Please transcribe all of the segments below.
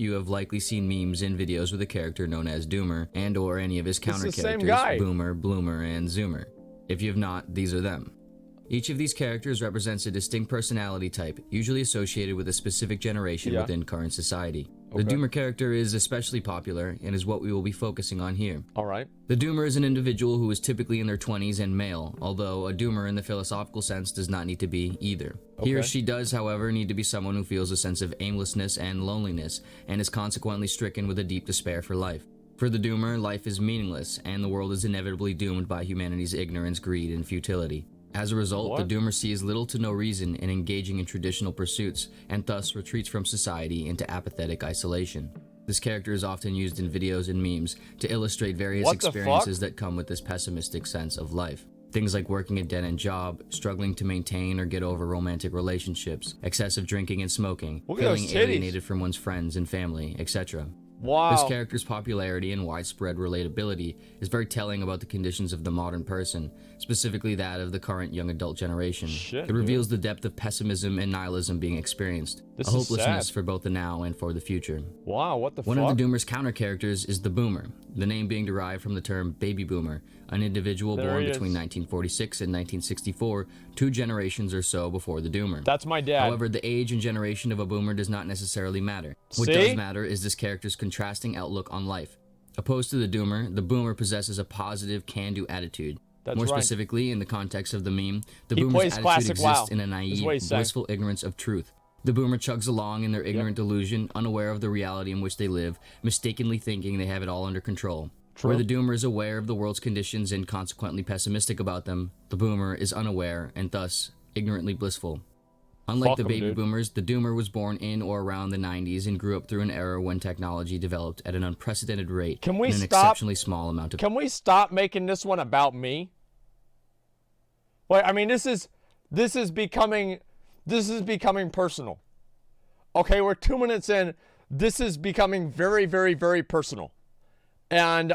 you have likely seen memes and videos with a character known as Doomer and or any of his counter It's the same characters, guy. Boomer, Bloomer, and Zoomer. If you have not, these are them. Each of these characters represents a distinct personality type, usually associated with a specific generation within current society. The Doomer character is especially popular and is what we will be focusing on here. Alright. The Doomer is an individual who is typically in their 20s and male, although a Doomer in the philosophical sense does not need to be either. He or she does, however, need to be someone who feels a sense of aimlessness and loneliness, and is consequently stricken with a deep despair for life. For the Doomer, life is meaningless, and the world is inevitably doomed by humanity's ignorance, greed, and futility. As a result, the Doomer sees little to no reason in engaging in traditional pursuits, and thus retreats from society into apathetic isolation. This character is often used in videos and memes to illustrate various experiences that come with this pessimistic sense of life. Things like working a dead-end job, struggling to maintain or get over romantic relationships, excessive drinking and smoking, feeling alienated from one's friends and family, etc. Wow. This character's popularity and widespread relatability is very telling about the conditions of the modern person, specifically that of the current young adult generation. It reveals the depth of pessimism and nihilism being experienced, a hopelessness for both the now and for the future. Wow, what the fuck? One of the Doomer's counter characters is the Boomer, the name being derived from the term baby boomer, an individual born between 1946 and 1964, 2 generations or so before the Doomer. That's my dad. However, the age and generation of a Boomer does not necessarily matter. What does matter is this character's contrasting outlook on life. Opposed to the Doomer, the Boomer possesses a positive, can-do attitude. More specifically, in the context of the meme, the Boomer's attitude exists in a naive, blissful ignorance of truth. The Boomer chugs along in their ignorant delusion, unaware of the reality in which they live, mistakenly thinking they have it all under control. Where the Doomer is aware of the world's conditions and consequently pessimistic about them, the Boomer is unaware and thus ignorantly blissful. Unlike the baby boomers, the Doomer was born in or around the 90s and grew up through an era when technology developed at an unprecedented rate in an exceptionally small amount of time. Can we stop making this one about me? Wait, I mean, this is becoming personal. Okay, we're 2 minutes in. This is becoming very, very, very personal. And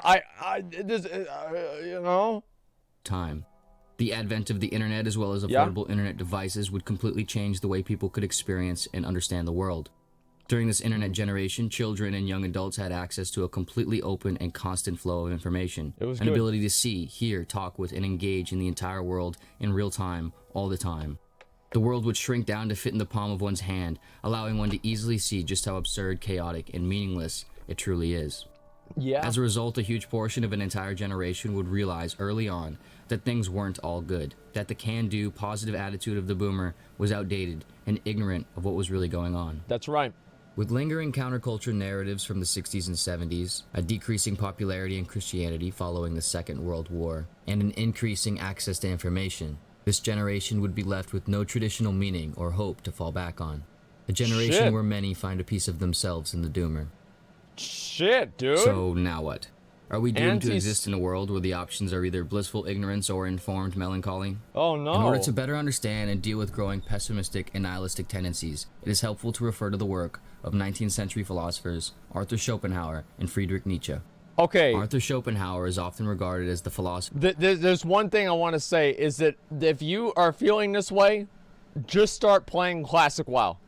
you know? The advent of the internet as well as affordable internet devices would completely change the way people could experience and understand the world. During this internet generation, children and young adults had access to a completely open and constant flow of information. An ability to see, hear, talk with, and engage in the entire world in real time, all the time. The world would shrink down to fit in the palm of one's hand, allowing one to easily see just how absurd, chaotic, and meaningless it truly is. As a result, a huge portion of an entire generation would realize early on that things weren't all good, that the can-do, positive attitude of the Boomer was outdated and ignorant of what was really going on. That's right. With lingering counterculture narratives from the 60s and 70s, a decreasing popularity in Christianity following the Second World War, and an increasing access to information, this generation would be left with no traditional meaning or hope to fall back on. A generation where many find a piece of themselves in the Doomer. Shit, dude. So now what? Are we doomed to exist in a world where the options are either blissful ignorance or informed melancholy? Oh no. In order to better understand and deal with growing pessimistic and nihilistic tendencies, it is helpful to refer to the work of 19th century philosophers Arthur Schopenhauer and Friedrich Nietzsche. Okay. Arthur Schopenhauer is often regarded as the philosopher. There's one thing I want to say is that if you are feeling this way, just start playing Classic WoW.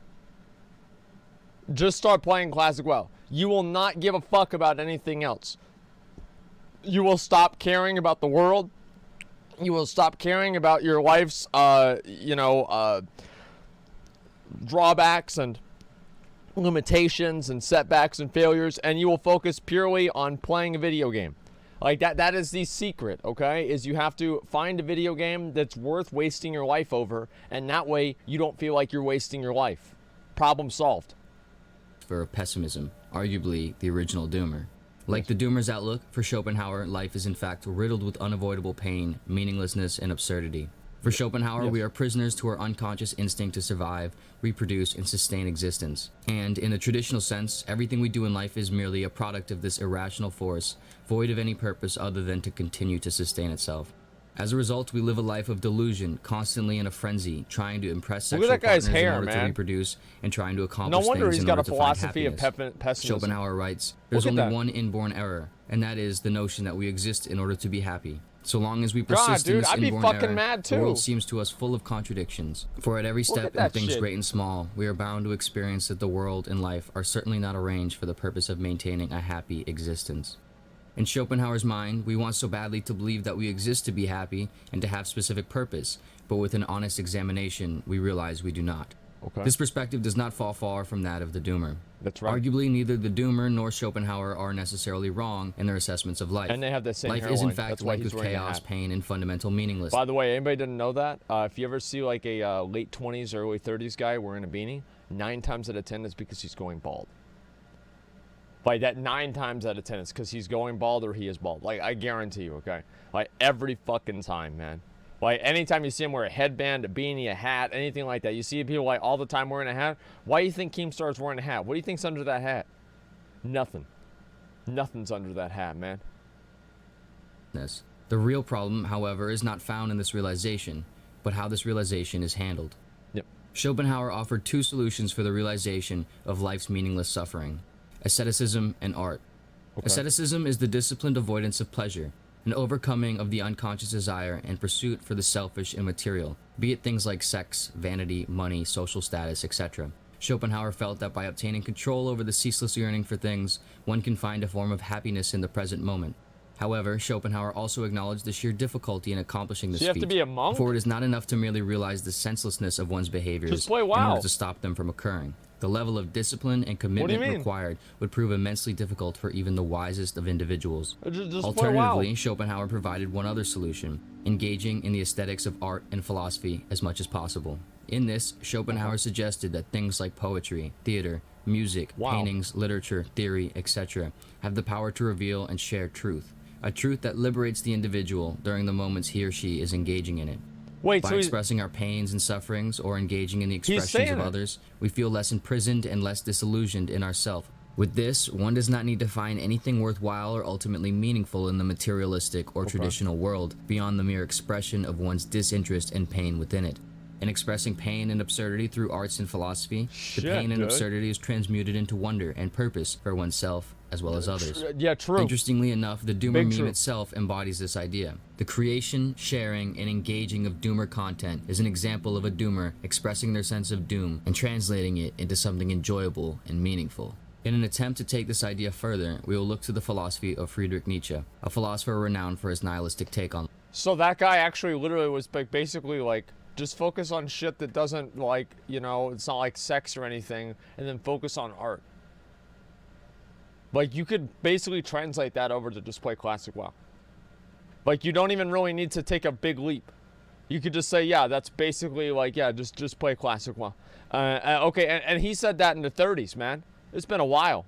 Just start playing Classic WoW. You will not give a fuck about anything else. You will stop caring about the world. You will stop caring about your life's, drawbacks and limitations and setbacks and failures, and you will focus purely on playing a video game. Like that is the secret, okay? Is you have to find a video game that's worth wasting your life over, and that way you don't feel like you're wasting your life. Problem solved. For pessimism, arguably the original Doomer. Like the Doomer's outlook, for Schopenhauer, life is in fact riddled with unavoidable pain, meaninglessness, and absurdity. For Schopenhauer, we are prisoners to our unconscious instinct to survive, reproduce, and sustain existence. And, in the traditional sense, everything we do in life is merely a product of this irrational force, void of any purpose other than to continue to sustain itself. As a result, we live a life of delusion, constantly in a frenzy, trying to impress sexual partners in order to reproduce, and trying to accomplish things in order to find happiness. Schopenhauer writes, "There's only one inborn error, and that is the notion that we exist in order to be happy. So long as we God, persist in dude, this I'd be inborn fucking error, mad the world too. seems to us full of contradictions. For at every Look step at in that things shit. great and small, we are bound to experience that the world and life are certainly not arranged for the purpose of maintaining a happy existence. In Schopenhauer's mind, we want so badly to believe that we exist to be happy and to have specific purpose, but with an honest examination, we realize we do not. Okay. This perspective does not fall far from that of the doomer. That's right. Arguably, neither the doomer nor Schopenhauer are necessarily wrong in their assessments of life. And they have the same Life hairline. is in fact That's why linked he's with wearing a chaos, hat. pain, and fundamental meaninglessness. By the way, anybody didn't know that? If you ever see like a late 20s, early 30s guy wearing a beanie, 9 times out of 10 is because he's going bald. Like that 9 times out of 10 is because he's going bald or he is bald. Like I guarantee you, okay? Like every fucking time, man. Like anytime you see him wear a headband, a beanie, a hat, anything like that, you see people like all the time wearing a hat. Why do you think Keemstar's wearing a hat? What do you think's under that hat? Nothing. Nothing's under that hat, man. The real problem, however, is not found in this realization, but how this realization is handled. Yep. Schopenhauer offered 2 solutions for the realization of life's meaningless suffering: asceticism and art. Okay. Asceticism is the disciplined avoidance of pleasure, an overcoming of the unconscious desire and pursuit for the selfish and material, be it things like sex, vanity, money, social status, etc. Schopenhauer felt that by obtaining control over the ceaseless yearning for things, one can find a form of happiness in the present moment. However, Schopenhauer also acknowledged the sheer difficulty in accomplishing this So you have feat, to be a monk? for it is not enough to merely realize the senselessness of one's behaviors Just play in WoW. order to stop them from occurring. The level of discipline and commitment mean? required would prove immensely difficult for even the wisest of individuals. Just play WoW. Alternatively, Schopenhauer provided one other solution: engaging in the aesthetics of art and philosophy as much as possible. In this, Schopenhauer suggested that things like poetry, theater, music, Wow. paintings, literature, theory, etc. have the power to reveal and share truth, a truth that liberates the individual during the moments he or she is engaging in it. Wait, By so expressing our pains and sufferings or engaging in the He's expressions saying of it. others, we feel less imprisoned and less disillusioned in ourself. With this, one does not need to find anything worthwhile or ultimately meaningful in the materialistic or traditional world beyond the mere expression of one's disinterest and pain within it. In expressing pain and absurdity through arts and philosophy, the Shit, pain and dude. absurdity is transmuted into wonder and purpose for oneself as well as others. yeah, true. Interestingly enough, the Doomer Big meme true. itself embodies this idea. The creation, sharing, and engaging of Doomer content is an example of a Doomer expressing their sense of doom and translating it into something enjoyable and meaningful. In an attempt to take this idea further, we will look to the philosophy of Friedrich Nietzsche, a philosopher renowned for his nihilistic take on So that guy actually literally was basically like, just focus on shit that doesn't like, you know, it's not like sex or anything, and then focus on art. Like you could basically translate that over to just play classic WoW. Like you don't even really need to take a big leap. You could just say, yeah, that's basically like, yeah, just play classic WoW. Okay, and he said that in the 30s, man. It's been a while.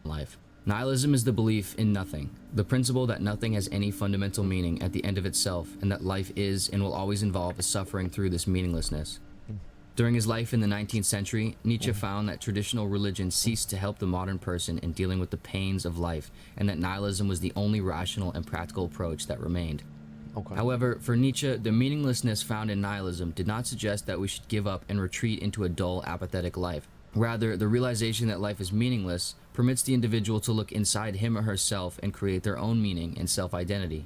life. Nihilism is the belief in nothing, the principle that nothing has any fundamental meaning at the end of itself, and that life is and will always involve a suffering through this meaninglessness. During his life in the 19th century, Nietzsche found that traditional religion ceased to help the modern person in dealing with the pains of life, and that nihilism was the only rational and practical approach that remained. Okay. However, for Nietzsche, the meaninglessness found in nihilism did not suggest that we should give up and retreat into a dull, apathetic life. Rather, the realization that life is meaningless permits the individual to look inside him or herself and create their own meaning and self-identity.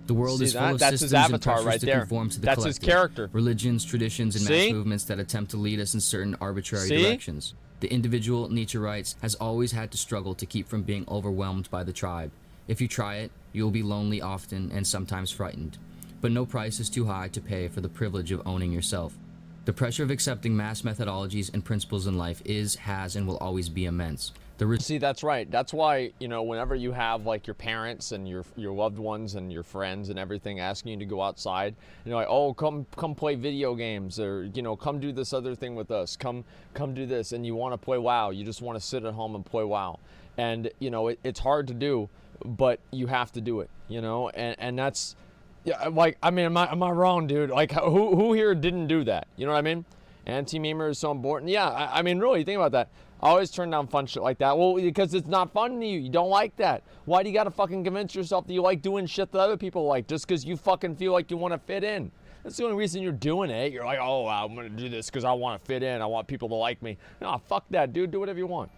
The world See is full that? of That's his systems and avatar pressures right to there. conform to the That's his collective. character. Religions, traditions, and See? mass movements that attempt to lead us in certain arbitrary See? directions. The individual, Nietzsche writes, has always had to struggle to keep from being overwhelmed by the tribe. If you try it, you will be lonely often and sometimes frightened. But no price is too high to pay for the privilege of owning yourself. The pressure of accepting mass methodologies and principles in life is, has, and will always be immense. See, that's right. That's why, you know, whenever you have like your parents and your loved ones and your friends and everything asking you to go outside, you know, like, oh, come play video games, or, you know, come do this other thing with us, come do this, and you want to play WoW, you just want to sit at home and play WoW. And, you know, it's hard to do, but you have to do it, you know, and that's, yeah, like, I mean, am I wrong, dude? Like, who here didn't do that? You know what I mean? Anti-memer is so important. Yeah, I mean, really, think about that. I always turn down fun shit like that. Well, because it's not fun to you. You don't like that. Why do you got to fucking convince yourself that you like doing shit that other people like just because you fucking feel like you want to fit in? That's the only reason you're doing it. You're like, oh, I'm going to do this because I want to fit in. I want people to like me. No, fuck that, dude. Do whatever you want.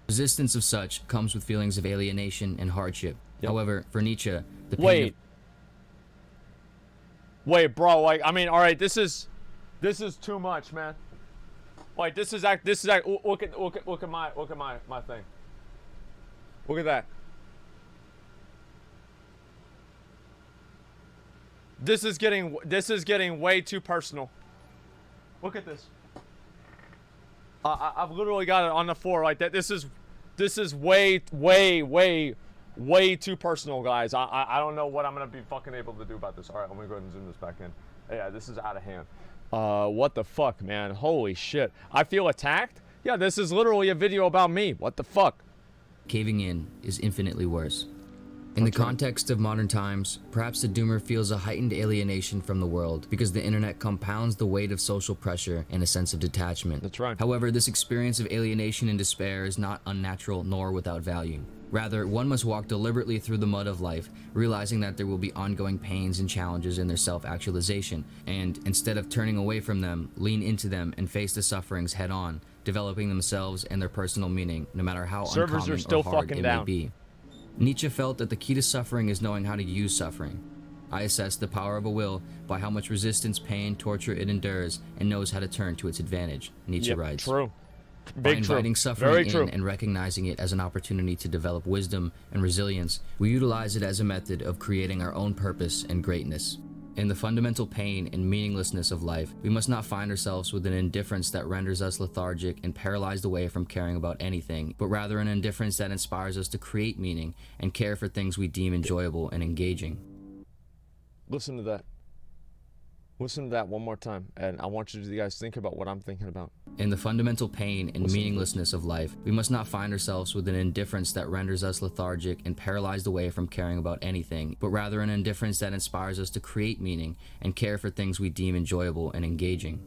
Resistance of such comes with feelings of alienation and hardship. However, for Nietzsche, the pain Wait, bro, like, I mean, all right, this is too much, man. Like, look at my thing. Look at that. This is getting way too personal. Look at this. I've literally got it on the floor like that. This is way too personal, guys. I don't know what I'm gonna be fucking able to do about this. All right, I'm gonna go ahead and zoom this back in. Yeah, this is out of hand. What the fuck, man? Holy shit. I feel attacked? Yeah, this is literally a video about me. What the fuck? Caving in is infinitely worse. In the context of modern times, perhaps the doomer feels a heightened alienation from the world because the internet compounds the weight of social pressure and a sense of detachment. That's right. However, this experience of alienation and despair is not unnatural nor without value. Rather, one must walk deliberately through the mud of life, realizing that there will be ongoing pains and challenges in their self-actualization, and instead of turning away from them, lean into them and face the sufferings head-on, developing themselves and their personal meaning, no matter how Servers uncommon are still or hard fucking it down. may be. Nietzsche felt that the key to suffering is knowing how to use suffering. I assess the power of a will by how much resistance, pain, torture it endures, and knows how to turn to its advantage, Nietzsche writes. True. By Big true. inviting suffering Very in true. and recognizing it as an opportunity to develop wisdom and resilience, we utilize it as a method of creating our own purpose and greatness. In the fundamental pain and meaninglessness of life, we must not find ourselves with an indifference that renders us lethargic and paralyzed away from caring about anything, but rather an indifference that inspires us to create meaning and care for things we deem enjoyable and engaging. Listen to that. Listen to that one more time, and I want you guys to think about what I'm thinking about. In the fundamental pain and meaninglessness of life, we must not find ourselves with an indifference that renders us lethargic and paralyzed away from caring about anything, but rather an indifference that inspires us to create meaning and care for things we deem enjoyable and engaging.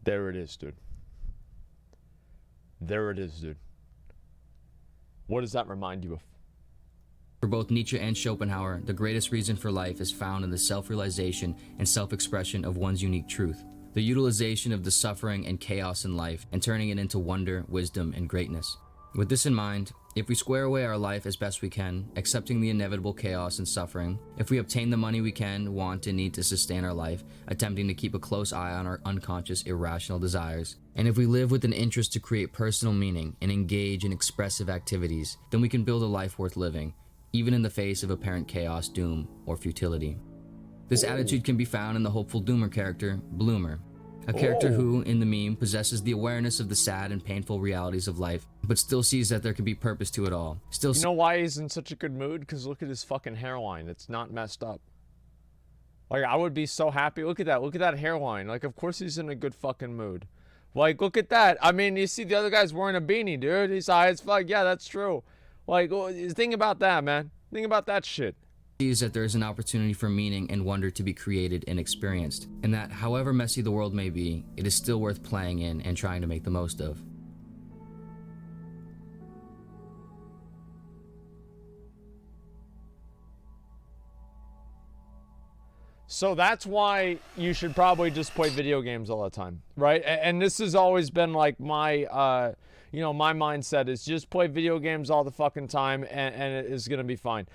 There it is, dude. There it is, dude. What does that remind you of? For both Nietzsche and Schopenhauer, the greatest reason for life is found in the self-realization and self-expression of one's unique truth, the utilization of the suffering and chaos in life and turning it into wonder, wisdom, and greatness. With this in mind, if we square away our life as best we can, accepting the inevitable chaos and suffering, if we obtain the money we can, want, and need to sustain our life, attempting to keep a close eye on our unconscious, irrational desires, and if we live with an interest to create personal meaning and engage in expressive activities, then we can build a life worth living, even in the face of apparent chaos, doom, or futility. This attitude can be found in the hopeful doomer character, Bloomer, a character who, in the meme, possesses the awareness of the sad and painful realities of life, but still sees that there can be purpose to it all. You know why he's in such a good mood? Because look at his fucking hairline. It's not messed up. Like, I would be so happy. Look at that. Look at that hairline. Like, of course he's in a good fucking mood. Like, look at that. I mean, you see the other guy's wearing a beanie, dude. He's high as fuck. Yeah, that's true. Like, think about that, man. Think about that shit. Sees that there is an opportunity for meaning and wonder to be created and experienced, and that however messy the world may be, it is still worth playing in and trying to make the most of. So that's why you should probably just play video games all the time, right? And this has always been like my, my mindset is just play video games all the fucking time and it is going to be fine.